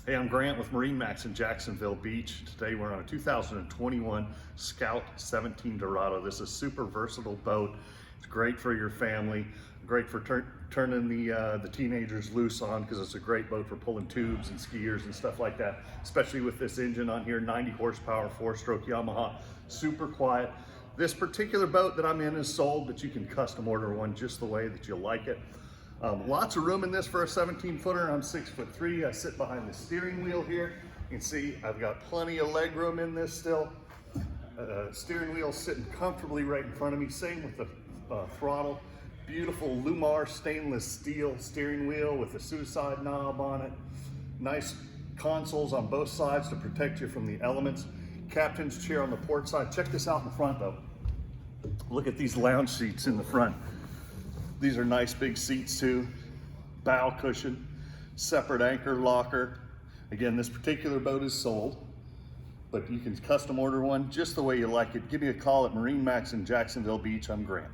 Hey, I'm Grant with MarineMax in Jacksonville Beach. Today we're on a 2021 Scout 17 Dorado. This is a super versatile boat. It's great for your family, great for turning the teenagers loose on, because it's a great boat for pulling tubes and skiers and stuff like that, especially with this engine on here, 90 horsepower, 4-stroke Yamaha, super quiet. This particular boat that I'm in is sold, but you can custom order one just the way that you like it. Lots of room in this for a 17-footer. I'm 6'3". I sit behind the steering wheel here. You can see I've got plenty of leg room in this still. Steering wheel sitting comfortably right in front of me. Same with the throttle. Beautiful Lumar stainless steel steering wheel with a suicide knob on it. Nice consoles on both sides to protect you from the elements. Captain's chair on the port side. Check this out in the front though. Look at these lounge seats in the front. These are nice big seats too. Bow cushion, separate anchor locker. Again, this particular boat is sold, but you can custom order one just the way you like it. Give me a call at MarineMax in Jacksonville Beach. I'm Grant.